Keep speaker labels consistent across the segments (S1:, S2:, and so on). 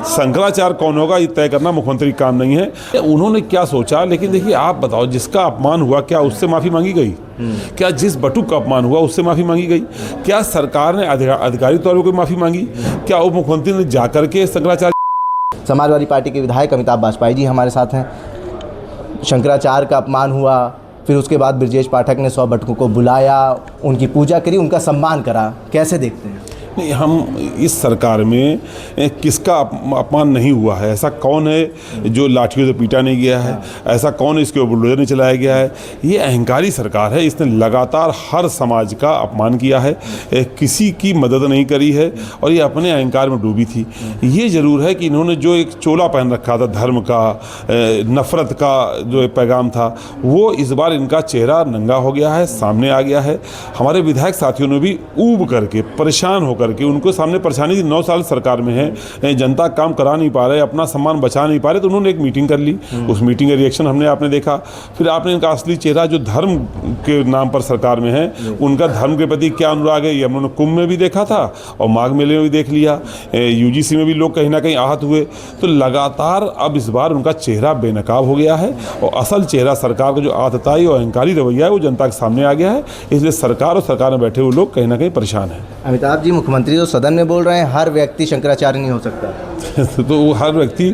S1: शंकराचार्य कौन होगा ये तय करना मुख्यमंत्री का काम नहीं है। उन्होंने क्या सोचा, लेकिन देखिए आप बताओ, जिसका अपमान हुआ क्या उससे माफ़ी मांगी गई? क्या जिस बटुक का अपमान हुआ उससे माफ़ी मांगी गई? क्या सरकार ने आधिकारिक तौर पर कोई माफ़ी मांगी? क्या उप मुख्यमंत्री ने जाकर के शंकराचार्य?
S2: समाजवादी पार्टी के विधायक अमिताभ बाजपेयी जी हमारे साथ हैं। शंकराचार्य का अपमान हुआ, फिर उसके बाद ब्रजेश पाठक ने 100 बटुकों को बुलाया, उनकी पूजा करी, उनका सम्मान करा। कैसे देखते हैं?
S1: नहीं, हम इस सरकार में किसका अपमान नहीं हुआ है? ऐसा कौन है जो लाठियों से पीटा नहीं गया है? ऐसा कौन है इसके ऊपर बुलडोजर नहीं चलाया गया है? ये अहंकारी सरकार है। इसने लगातार हर समाज का अपमान किया है, किसी की मदद नहीं करी है और ये अपने अहंकार में डूबी थी। ये ज़रूर है कि इन्होंने जो एक चोला पहन रखा था धर्म का, नफ़रत का जो पैगाम था, वो इस बार इनका चेहरा नंगा हो गया है, सामने आ गया है। हमारे विधायक साथियों ने भी ऊब करके, परेशान होकर कि उनको सामने परेशानी थी, 9 साल सरकार में है, जनता काम करा नहीं पा रहे, अपना सम्मान बचा नहीं पा रहे, तो उन्होंने एक मीटिंग कर ली। उस मीटिंग का रिएक्शन हमने आपने देखा। फिर आपने इनका असली चेहरा जो धर्म के नाम पर सरकार में है, उनका धर्म के प्रति क्या अनुराग है, ये हमने कुंभ में भी देखा था और माघ मेले में भी देख लिया। यूजीसी में भी लोग कहीं ना कहीं आहत हुए। तो लगातार अब इस बार उनका चेहरा बेनकाब हो गया है और असल चेहरा सरकार का जो आतताई और अहंकारी रवैया है वो जनता के सामने आ गया है। इसलिए सरकार और सरकार में बैठे हुए लोग कहीं ना कहीं परेशान हैं।
S2: अमिताभ जी, मुख्यमंत्री तो सदन में बोल रहे हैं हर व्यक्ति शंकराचार्य नहीं हो सकता।
S1: तो वो हर व्यक्ति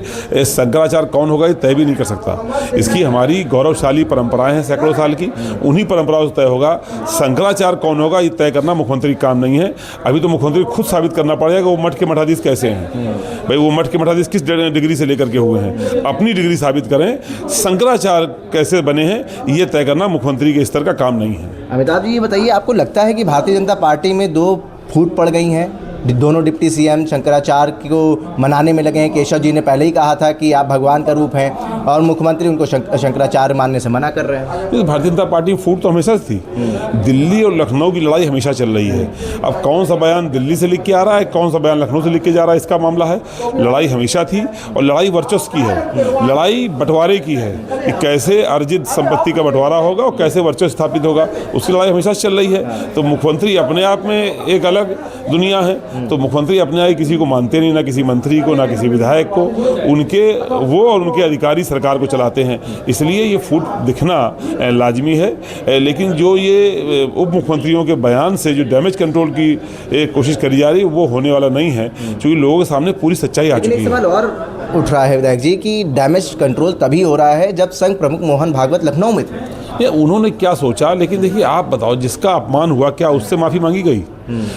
S1: शंकराचार्य कौन होगा ये तय भी नहीं कर सकता। इसकी हमारी गौरवशाली परंपराएं हैं सैकड़ों साल की, उन्हीं परंपराओं से तय होगा। शंकराचार्य कौन होगा ये तय करना मुख्यमंत्री का काम नहीं है। अभी तो मुख्यमंत्री खुद साबित करना पड़ेगा कि वो मठ के मठाधीश कैसे हैं। भाई वो मठ के मठाधीश किस डिग्री से लेकर के हुए हैं, अपनी डिग्री साबित करें। शंकराचार्य कैसे बने हैं ये तय करना मुख्यमंत्री के स्तर का काम नहीं है।
S2: अमिताभ जी, ये बताइए, आपको लगता है कि भारतीय जनता पार्टी में 2 फूट पड़ गई हैं? दोनों डिप्टी सीएम शंकराचार्य को मनाने में लगे हैं। केशव जी ने पहले ही कहा था कि आप भगवान का रूप हैं और मुख्यमंत्री उनको शंकराचार्य मानने से मना कर रहे हैं।
S1: भारतीय जनता पार्टी फूट तो हमेशा से थी। दिल्ली और लखनऊ की लड़ाई हमेशा चल रही है। अब कौन सा बयान दिल्ली से लिख के आ रहा है, कौन सा बयान लखनऊ से लिख के जा रहा है, इसका मामला है। लड़ाई हमेशा थी और लड़ाई वर्चस्व की है, लड़ाई बंटवारे की है कि कैसे अर्जित संपत्ति का बंटवारा होगा और कैसे वर्चस्व स्थापित होगा, उसकी लड़ाई हमेशा चल रही है। तो मुख्यमंत्री अपने आप में एक अलग दुनिया है। तो मुख्यमंत्री अपने आप किसी को मानते नहीं, ना किसी मंत्री को, ना किसी विधायक को। उनके वो और उनके अधिकारी सरकार को चलाते हैं, इसलिए ये फूट दिखना लाजमी है। लेकिन जो ये उप मुख्यमंत्रियों के बयान से जो डैमेज कंट्रोल की कोशिश करी जा रही है वो होने वाला नहीं है, क्योंकि लोगों के सामने पूरी सच्चाई आ चुकी है।
S2: सवाल और उठ रहा है विधायक जी कि डैमेज कंट्रोल तभी हो रहा है जब संघ प्रमुख मोहन भागवत लखनऊ में थे।
S1: ये उन्होंने क्या सोचा, लेकिन देखिए आप बताओ, जिसका अपमान हुआ क्या उससे माफ़ी मांगी गई?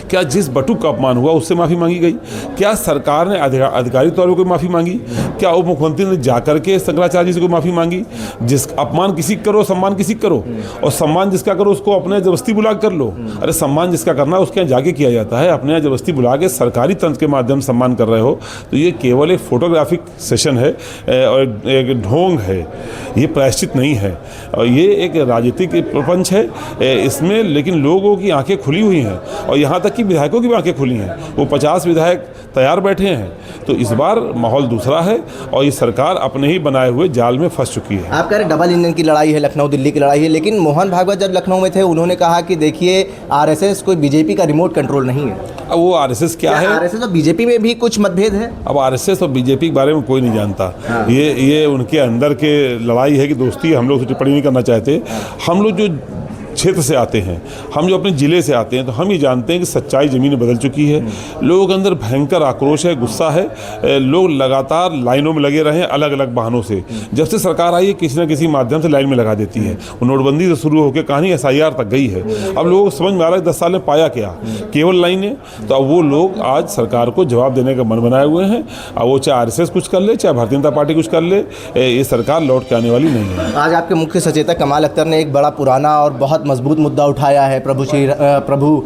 S1: क्या जिस बटुक का अपमान हुआ उससे माफ़ी मांगी गई? क्या सरकार ने आधिकारिक तौर पर कोई माफ़ी मांगी? क्या उप मुख्यमंत्री ने जाकर के शंकराचार्य जी से कोई माफ़ी मांगी? जिस अपमान किसी करो, सम्मान किसी करो, और सम्मान जिसका करो उसको अपने जबरदस्ती बुला कर लो। अरे सम्मान जिसका करना है उसके यहाँ जाके किया जाता है। अपने यहाँ जबरदस्ती बुला के सरकारी तंत्र के माध्यम से सम्मान कर रहे हो तो ये केवल एक फोटोग्राफिक सेशन है और एक ढोंग है, ये प्रायश्चित नहीं है और ये एक राजनीतिक प्रपंच है इसमें। लेकिन लोगों की आंखें खुली हुई हैं और यहाँ तक कि विधायकों की भी आंखें खुली हैं। वो 50 विधायक तैयार बैठे हैं। तो इस बार माहौल दूसरा है और ये सरकार अपने ही बनाए हुए जाल में फंस चुकी है।
S2: आप कह रहे डबल इंजन की लड़ाई है, लखनऊ दिल्ली की लड़ाई है, लेकिन मोहन भागवत जब लखनऊ में थे उन्होंने कहा कि देखिए आरएसएस कोई बीजेपी का रिमोट कंट्रोल नहीं है।
S1: अब वो आरएसएस क्या है?
S2: आरएसएस और बीजेपी में भी कुछ मतभेद है।
S1: अब आरएसएस और बीजेपी के बारे में कोई नहीं जानता। ये उनके अंदर के लड़ाई है कि दोस्ती, हम लोग टिप्पणी नहीं करना चाहते। हम लोग जो क्षेत्र से आते हैं, हम जो अपने ज़िले से आते हैं, तो हम ये जानते हैं कि सच्चाई ज़मीन बदल चुकी है। लोगों के अंदर भयंकर आक्रोश है, गुस्सा है। लोग लगातार लाइनों में लगे रहे अलग अलग बहानों से। जब से सरकार आई है किसी न किसी माध्यम से लाइन में लगा देती है। नोटबंदी से शुरू होकर कहानी SIR तक गई है। अब लोगों को समझ में आ रहा है 10 साल में पाया क्या, केवल लाइनें। तो अब वो लोग आज सरकार को जवाब देने का मन बनाए हुए हैं। अब वो चाहे RSS कुछ कर ले, चाहे भारतीय जनता पार्टी कुछ कर ले, ये सरकार लौट के आने वाली नहीं है।
S2: आज आपके मुख्य सचेतक कमाल अख्तर ने एक बड़ा पुराना और बहुत मजबूत मुद्दा उठाया है। प्रभु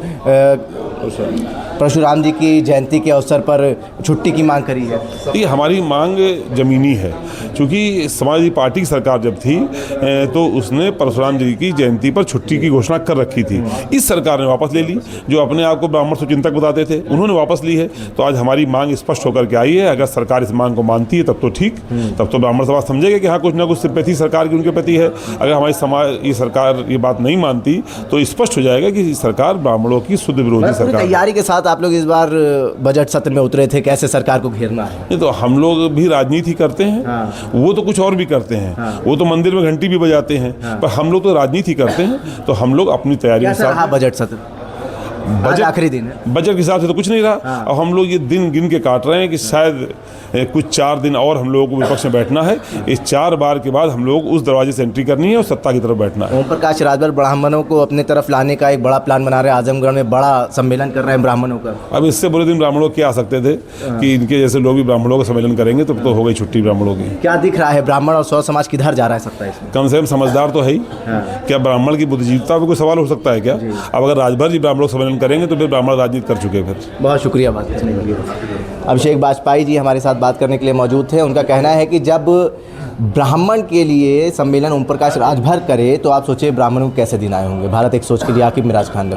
S2: परशुराम जी की जयंती के अवसर पर छुट्टी की मांग करी है।
S1: ये हमारी मांग ज़मीनी है, क्योंकि समाजवादी पार्टी की सरकार जब थी तो उसने परशुराम जी की जयंती पर छुट्टी की घोषणा कर रखी थी। इस सरकार ने वापस ले ली। जो अपने आप को ब्राह्मण शुचिंतक बताते थे उन्होंने वापस ली है। तो आज हमारी मांग स्पष्ट होकर के आई है। अगर सरकार इस मांग को मानती है तब तो ठीक, तब तो ब्राह्मण समाज समझेगा कि हाँ कुछ ना कुछ सिंपैथी सरकार की उनके प्रति है। अगर हमारी ये सरकार ये बात नहीं मानती तो स्पष्ट हो जाएगा कि सरकार ब्राह्मणों की शुद्ध विरोधी सरकार सरकार।
S2: तैयारी के साथ आप लोग इस बार बजट सत्र में उतरे थे, कैसे सरकार को घेरना है?
S1: नहीं तो हम लोग भी राजनीति करते हैं,
S2: हाँ।
S1: वो तो कुछ और भी करते हैं,
S2: हाँ।
S1: वो तो मंदिर में घंटी भी बजाते हैं, पर हम लोग तो राजनीति करते हैं, तो हम लोग अपनी तैयारी के
S2: कैसा रहा
S1: साथ।
S2: बजट सत्र? आज आखिरी दिन है।
S1: बजट के हिसाब से तो कुछ नहीं रहा,
S2: हाँ।
S1: और हम लोग ये दिन गिन के काट रहे हैं कि शायद कुछ 4 दिन और हम लोगों को विपक्ष में बैठना है। इस 4 बार के बाद हम लोग उस दरवाजे से एंट्री करनी है और सत्ता की तरफ बैठना है।
S2: ओम प्रकाश राजभर ब्राह्मणों को अपने तरफ लाने का एक बड़ा प्लान बना रहे हैं, आजमगढ़ में बड़ा सम्मेलन कर रहे हैं ब्राह्मणों का।
S1: अब इससे बुरे दिन ब्राह्मणों के आ सकते थे कि इनके जैसे लोग भी ब्राह्मणों का सम्मेलन करेंगे, तो हो गई छुट्टी ब्राह्मणों की।
S2: क्या दिख रहा है, ब्राह्मण और सौ समाज किधर जा रहा है सत्ता इसमें?
S1: कम से कम समझदार तो है ही।
S2: हाँ।
S1: क्या ब्राह्मण की बुद्धिजीविता पे कोई सवाल हो सकता है क्या? अब अगर राजभर जी ब्राह्मणों का सम्मेलन करेंगे तो फिर ब्राह्मण राजनीति कर चुके फिर।
S2: बहुत शुक्रिया बात करने के लिए। अभिषेक वाजपेयी जी हमारे साथ बात करने के लिए मौजूद थे। उनका कहना है कि जब ब्राह्मण के लिए सम्मेलन ओम प्रकाश राजभर करे तो आप सोचिए ब्राह्मणों को कैसे दिन आए होंगे। भारत एक सोच के लिए आकिब मिराज खान।